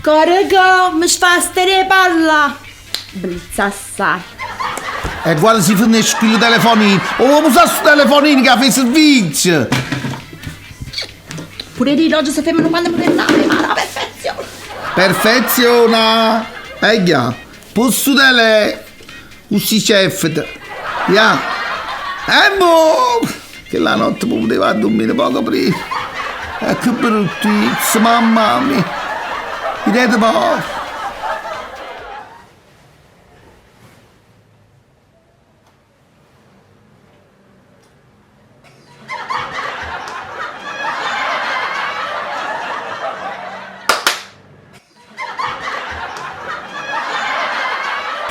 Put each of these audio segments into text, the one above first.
Carico, mi fa stere palla. Blizza assai. E quando si finisce il telefonino? Oh, usa sto telefonino che fa il servizio. Pure di oggi si fermano quando mi tornare, ma la perfezione. Perfeziona. Già. Posso delle... Ussi chef. Ya. Boh. Che la notte poteva dormire poco prima. E che bruttizia, mamma mia. Vedete poco.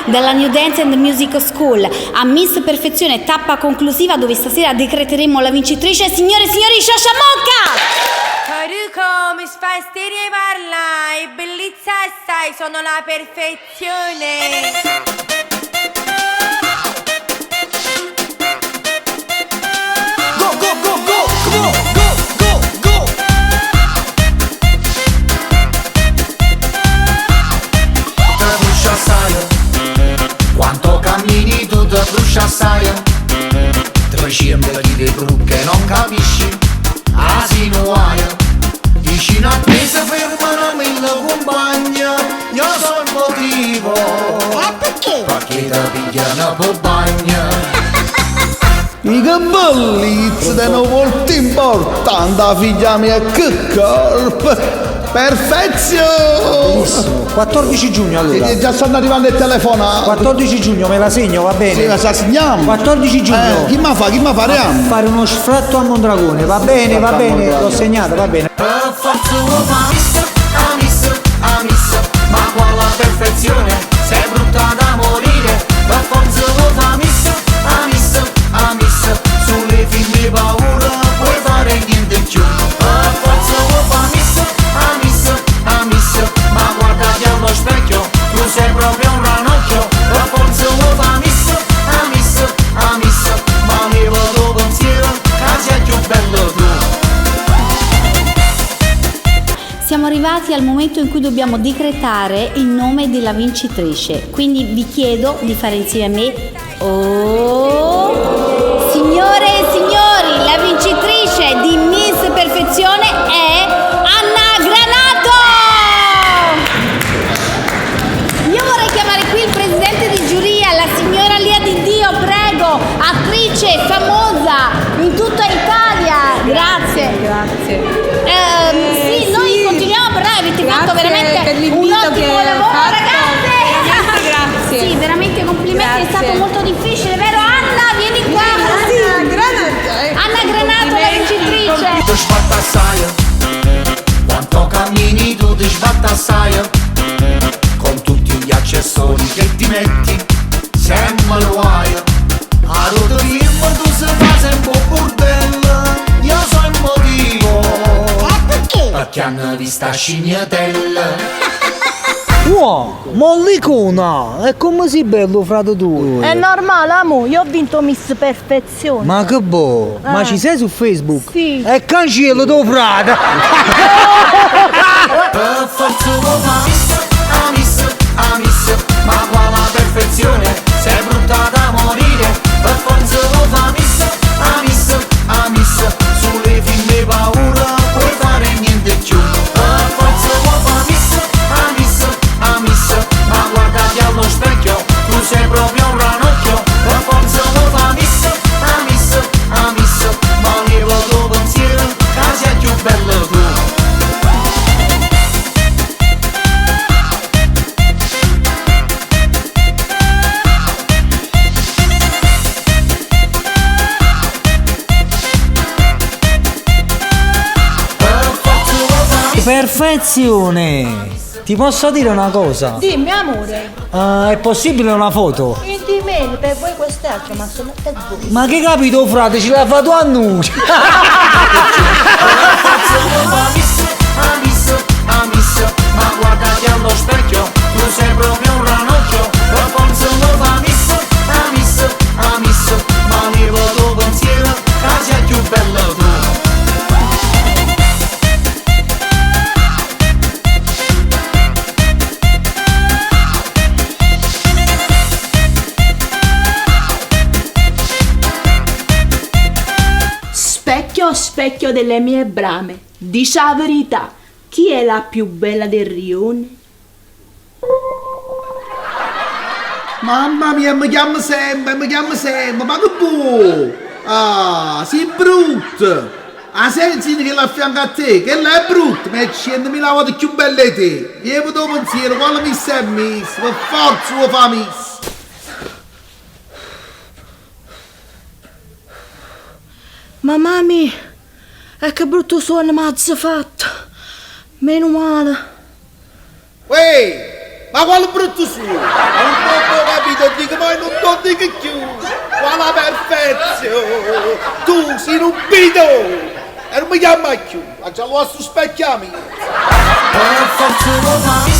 Dalla New Dance and Music School a Miss Perfezione, tappa conclusiva dove stasera decreteremo la vincitrice. Signore e signori, Sciascia Mocca! Carico, mi fai stere parla, e bellezza assai, sono la perfezione. Quanto cammini tu ti fruscia assai. Tre scembe di vetro che non capisci. Asino aia. Vicino a te si fermano mille compagni. Io so il motivo. Perché? Perché ti pigliano per bagno. I che bellezza di una volta importante la figlia mia, che corpo. Perfezione! Benissimo, 14 giugno allora. Già stanno arrivando il telefono. 14 giugno me la segno, va bene? Sì, ma se la segniamo. 14 giugno. Chi mi fa? Chi mi faremo? Fare uno sfratto a Mondragone, va bene, l'ho segnato, va bene. Per forza miss, ma quale perfezione, sei brutta da morire. Per forza miss, sulle figlie paura, puoi fare niente più. Per forza miss, ma guardati allo specchio, tu sei proprio un ranocchio. Per forza miss, ma levo tuo pensiero, che sei più bello tu. Siamo arrivati al momento in cui dobbiamo decretare il nome della vincitrice, quindi vi chiedo di fare insieme a me. Oh! Signore e signori, la vincitrice di Miss Perfezione è Anna Granato! Io vorrei chiamare qui il presidente di giuria, la signora Lia Di Dio, prego, attrice famosa in tutta Italia. Grazie. Sì, noi continuiamo a parlare, avete fatto veramente un ottimo lavoro, ragazze! Grazie. Sì, veramente complimenti, è stato molto difficile, vero Anna? Vieni qua! Anna Granato, la vincitrice! Ti sbatta assai, quanto cammini tu ti sbatta assai, con tutti gli accessori che ti metti, sempre lo hai. A rotto firma tu sei fa sempre un bordello, io so il motivo. Perché? Perché hanno visto scignatella. Wow, mollicona! E come sei bello, frate tu? È normale, amo, io ho vinto Miss Perfezione. Ma che boh, ma ci sei su Facebook? Sì. E cancello tuo frate! Per forza miss, ma quale perfezione, sei brutta da morire. Per forza miss, sulle figlie paura, puoi fare niente più. Per forza miss, ma guardati allo specchio, tu sei proprio un ranocchio. Per forza miss, ma levo tuo pensiero, che sei più bello tu. Perfezione! Ti posso dire una cosa? Dimmi, amore. È possibile una foto? E di me, per voi quest'altro, ma sono per voi. Ma che capito, frate? Ce l'hai fatto a noi! Miss, ma guardati allo specchio, tu sei proprio un ranocchio. Per forza miss, ma levo tuo pensiero, che sei più bello tu. rispecchio delle mie brame. Dici la verità, chi è la più bella del rione? Mamma mia, mi chiama sempre, ma che buono! Ah, sei brutto! Ah, senti che l'affianca a te, che lei è brutta, ma è 100.000 volte più bella di te! Vieni dopo pensiero, quale mi sei messo, per forza lo fa messo! Ma mami, e che brutto suono mi ha fatto. Meno male. Uè, ma quale brutto suono? Non ho capito, dico poi non ti dico più! Quale perfezione! Tu sei un bidone! E non mi chiama più, ma già lo specchiami! Per forza lo fa